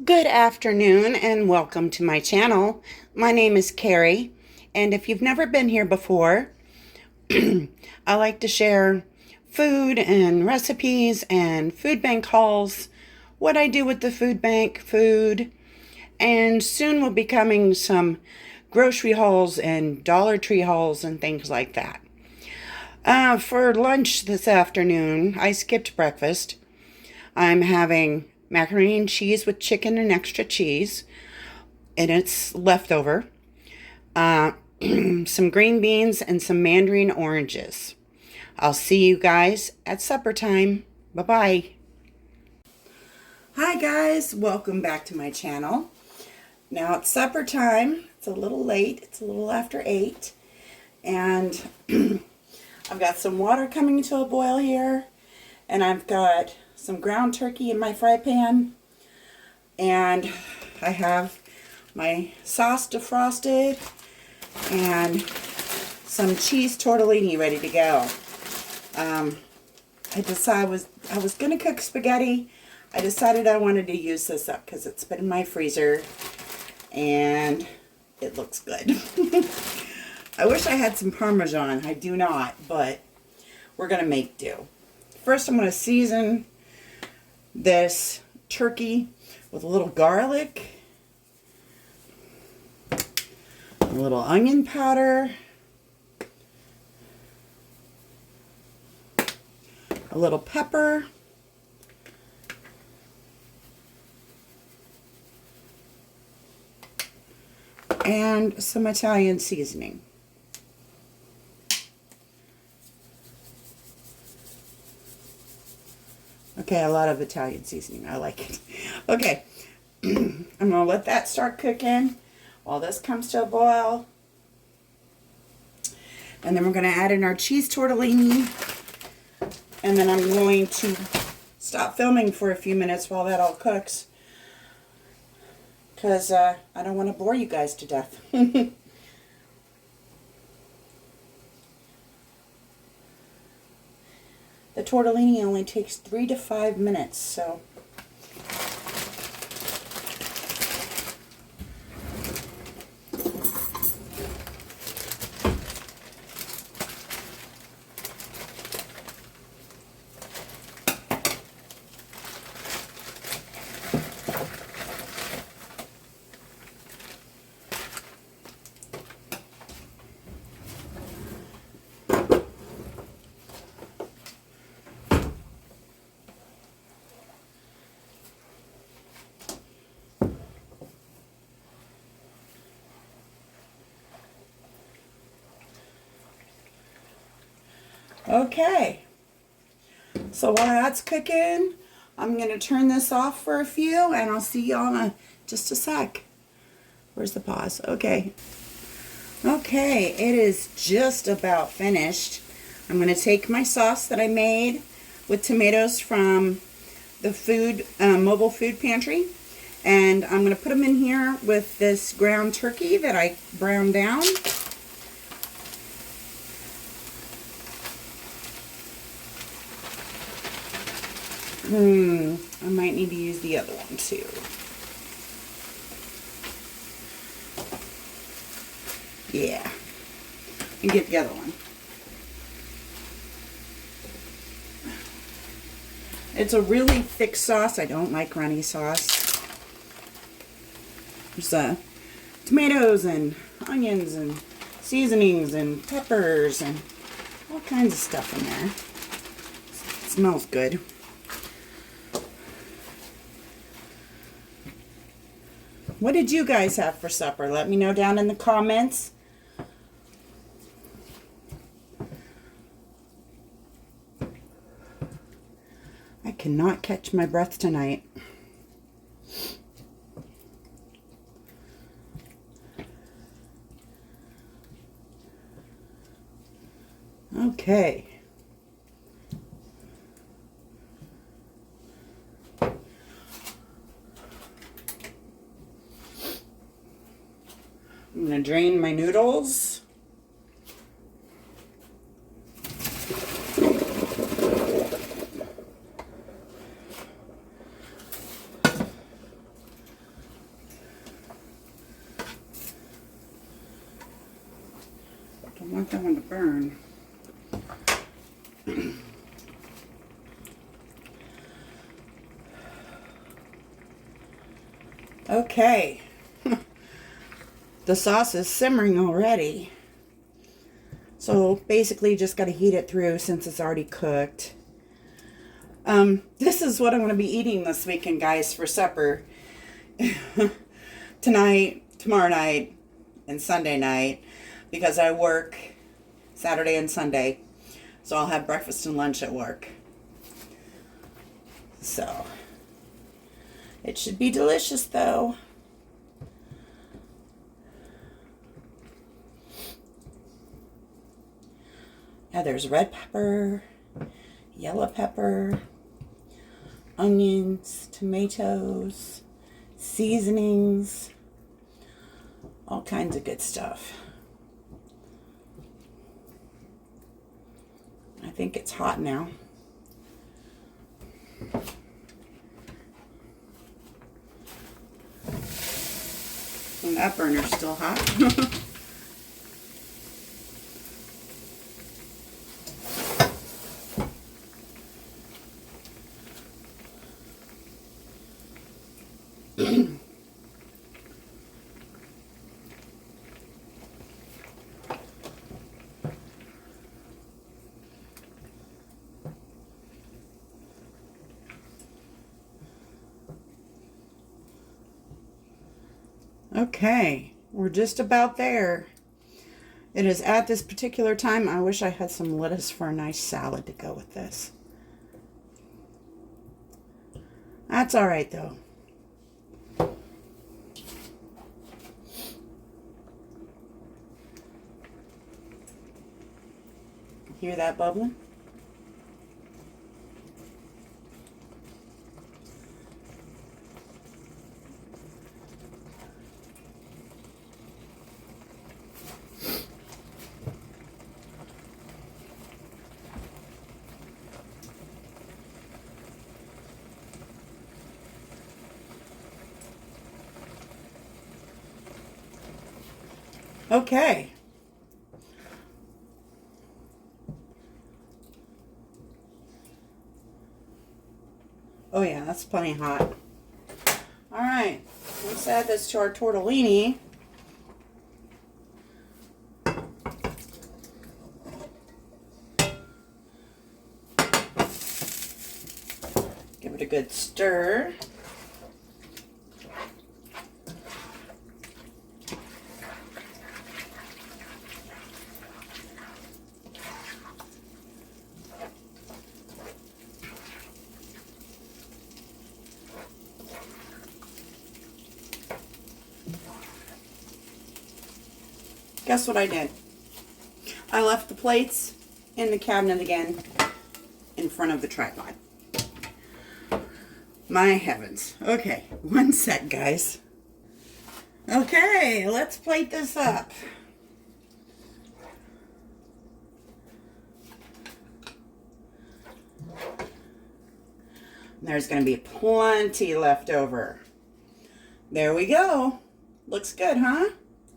Good afternoon and welcome to my channel. My name is Carrie, and if you've never been here before, I like to share food and recipes and food bank hauls, what I do with the food bank food, and soon will be coming some grocery hauls and Dollar Tree hauls and things like that. For lunch this afternoon, I skipped breakfast. I'm having macaroni and cheese with chicken and extra cheese, and it's leftover. Some green beans and some mandarin oranges. I'll see you guys at supper time. Bye-bye. Hi guys, welcome back to my channel. Now it's supper time. It's a little late. It's a little after 8. And I've got some water coming to a boil here. And I've got some ground turkey in my fry pan. And I have my sauce defrosted and some cheese tortellini ready to go. I decided I was going to cook spaghetti. I decided I wanted to use this up because it's been in my freezer and it looks good. I wish I had some Parmesan. I do not, but we're going to make do. First, I'm going to season this turkey with a little garlic, a little onion powder, a little pepper, and some Italian seasoning. Okay, a lot of Italian seasoning. I like it. Okay, I'm going to let that start cooking while this comes to a boil. And then we're going to add in our cheese tortellini. And then I'm going to stop filming for a few minutes while that all cooks, because I don't want to bore you guys to death. The tortellini only takes 3 to 5 minutes, so okay. So while that's cooking, I'm going to turn this off for a few, and I'll see y'all in just a sec. Where's the pause? Okay. Okay, it is just about finished. I'm going to take my sauce that I made with tomatoes from the mobile food pantry, and I'm going to put them in here with this ground turkey that I browned down. I might need to use the other one too. Yeah, and get the other one. It's a really thick sauce. I don't like runny sauce. There's tomatoes and onions and seasonings and peppers and all kinds of stuff in there. It smells good. What did you guys have for supper? Let me know down in the comments. I cannot catch my breath tonight. Okay. I'm going to drain my noodles. don't want to burn. Okay. The sauce is simmering already. So basically just got to heat it through since it's already cooked. This is what I'm going to be eating this weekend, guys, for supper. Tonight, tomorrow night, and Sunday night, because I work Saturday and Sunday. So I'll have breakfast and lunch at work. So it should be delicious, though. Yeah, there's red pepper, yellow pepper, onions, tomatoes, seasonings, all kinds of good stuff. I think it's hot now. And that burner's still hot. Okay, we're just about there. It is at this particular time. I wish I had some lettuce for a nice salad to go with this. That's all right, though. Hear that bubbling? Okay. Oh yeah, that's plenty hot. All right, let's add this to our tortellini. Give it a good stir. Guess what I did? I left the plates in the cabinet again in front of the tripod. My heavens. Okay, one sec, guys. Okay, let's plate this up. There's going to be plenty left over. There we go. Looks good, huh?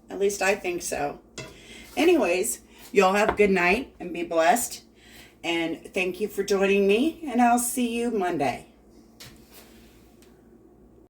At least I think so. Anyways, y'all have a good night and be blessed. And thank you for joining me, and I'll see you Monday.